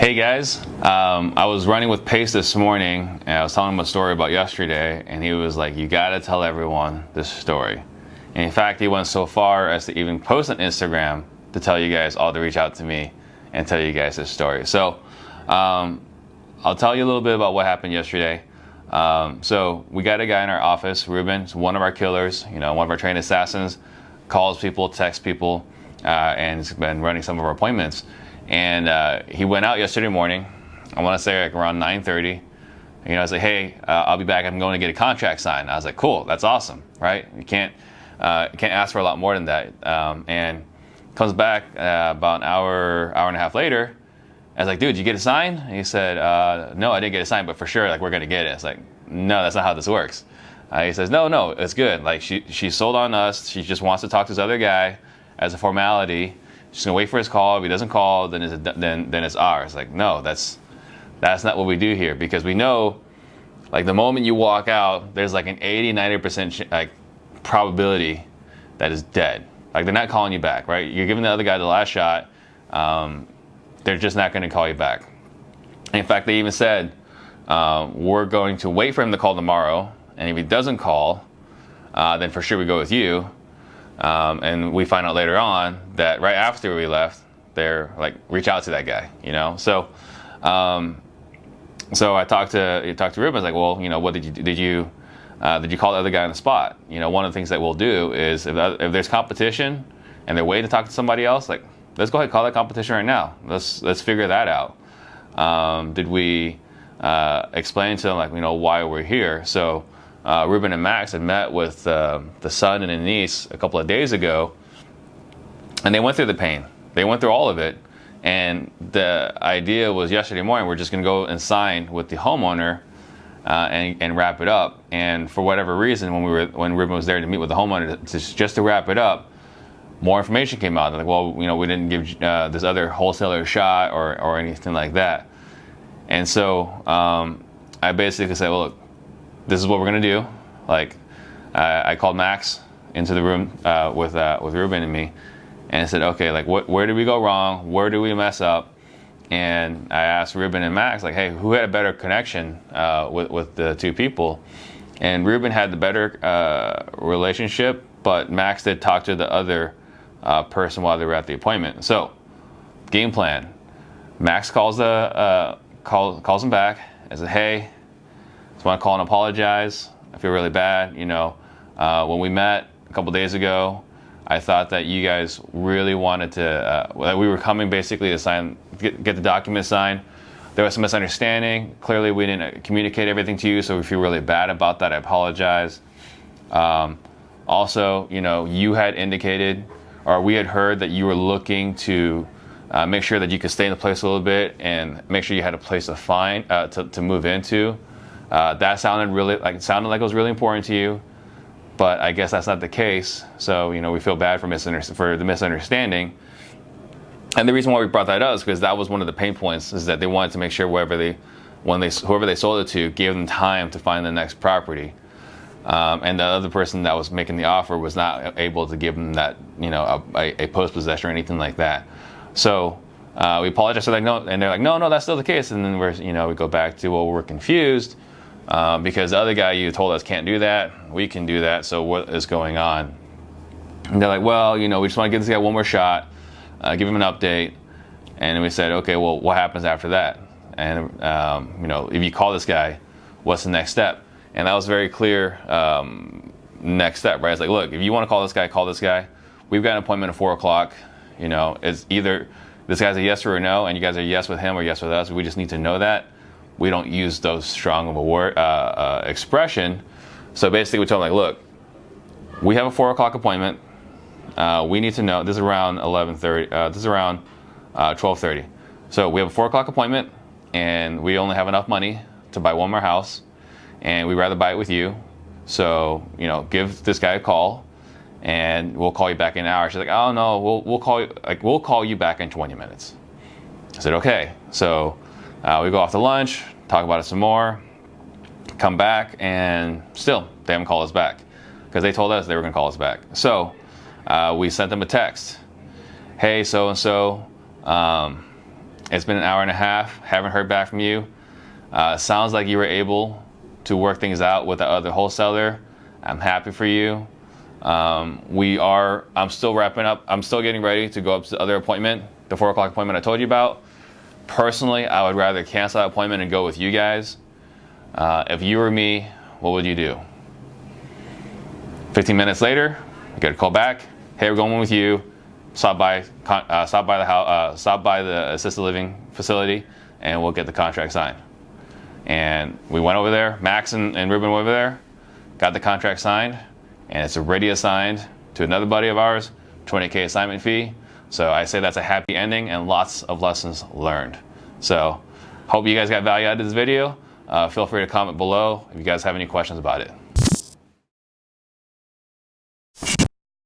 Hey guys, I was running with Pace this morning and I was telling him a story about yesterday, and he was like, you gotta tell everyone this story. And in fact, he went so far as to even post on Instagram to tell you guys all to reach out to me and tell you guys this story. So I'll tell you a little bit about what happened yesterday. So we got a guy in our office, Ruben, he's one of our killers, one of our trained assassins, calls people, texts people, and he's been running some of our appointments. And he went out yesterday morning, I want to say like around 9:30. I was like, hey, I'll be back. I'm going to get a contract signed. I was like, cool, that's awesome, right? You can't ask for a lot more than that. And comes back about an hour and a half later. I was like, dude, did you get it signed? And he said, no, I didn't get it signed, but for sure, like, we're going to get it. It's like, no, that's not how this works. He says, no, it's good. Like, she sold on us. She just wants to talk to this other guy as a formality. She's gonna wait for his call. If he doesn't call, then it's ours. Like, no, that's not what we do here, because we know, like, the moment you walk out, there's like an 80-90% like probability that is dead. Like, they're not calling you back, right? You're giving the other guy the last shot. They're just not going to call you back. In fact, they even said, we're going to wait for him to call tomorrow, and if he doesn't call, then for sure we go with you. And we find out later on that right after we left, they're like, reach out to that guy, So, so I talked to Ruben. I was like, well, what did you do? Did you call the other guy on the spot? One of the things that we'll do is if there's competition and they're waiting to talk to somebody else, like, let's go ahead and call that competition right now. Let's figure that out. Did we explain to them, like, why we're here? So Ruben and Max had met with the son and the niece a couple of days ago, and they went through the pain. They went through all of it, and the idea was yesterday morning we're just going to go and sign with the homeowner and wrap it up. And for whatever reason, when Ruben was there to meet with the homeowner just to wrap it up, more information came out. They're like, well, we didn't give this other wholesaler a shot or anything like that. And so I basically said, well, look, this is what we're gonna do. Like, I called Max into the room with Ruben and me, and I said, okay, like, where did we go wrong? Where did we mess up? And I asked Ruben and Max, like, hey, who had a better connection with the two people? And Ruben had the better relationship, but Max did talk to the other person while they were at the appointment. So, game plan. Max calls him back and said, hey, just want to call and apologize. I feel really bad. When we met a couple days ago, I thought that you guys really wanted to, that we were coming basically to get the document signed. There was some misunderstanding. Clearly, we didn't communicate everything to you, so we feel really bad about that. I apologize. Also, you had indicated, or we had heard, that you were looking to make sure that you could stay in the place a little bit and make sure you had a place to move into. That sounded like it was really important to you, but I guess that's not the case. So, we feel bad for the misunderstanding. And the reason why we brought that up is because that was one of the pain points, is that they wanted to make sure whoever they sold it to, gave them time to find the next property. And the other person that was making the offer was not able to give them that, a post possession or anything like that. So we apologized for that note, and they're like, no, that's still the case. And then we go back to, well, we're confused because the other guy you told us can't do that. We can do that. So what is going on? And they're like, well, we just want to give this guy one more shot, give him an update. And then we said, okay, well, what happens after that? And if you call this guy, what's the next step? And that was very clear. Next step, right? It's like, look, if you want to call this guy. We've got an appointment at 4:00. It's either this guy's a yes or a no, and you guys are yes with him or yes with us. We just need to know that. We don't use those strong of a word expression. So basically, we told him, like, look, we have a 4:00 appointment. We need to know. This is around 11:30. This is around 12:30. So we have a 4:00 appointment, and we only have enough money to buy one more house, and we'd rather buy it with you. So give this guy a call, and we'll call you back in an hour. She's like, oh no, we'll call you back in 20 minutes. I said, okay. So we go off to lunch, talk about it some more, come back, and still they haven't called us back because they told us they were going to call us back. So we sent them a text. Hey, so and so, It's been an hour and a half. Haven't heard back from you. Sounds like you were able to work things out with the other wholesaler. I'm happy for you. I'm still wrapping up. I'm still getting ready to go up to the other appointment, the 4 o'clock appointment I told you about. Personally, I would rather cancel that appointment and go with you guys. If you were me, what would you do? 15 minutes later, I get a call back. Hey, we're going with you. Stop by the assisted living facility, and we'll get the contract signed. And we went over there. Max and Ruben were over there, got the contract signed, and it's already assigned to another buddy of ours, $20K assignment fee. So I say that's a happy ending and lots of lessons learned. So hope you guys got value out of this video. Feel free to comment below if you guys have any questions about it.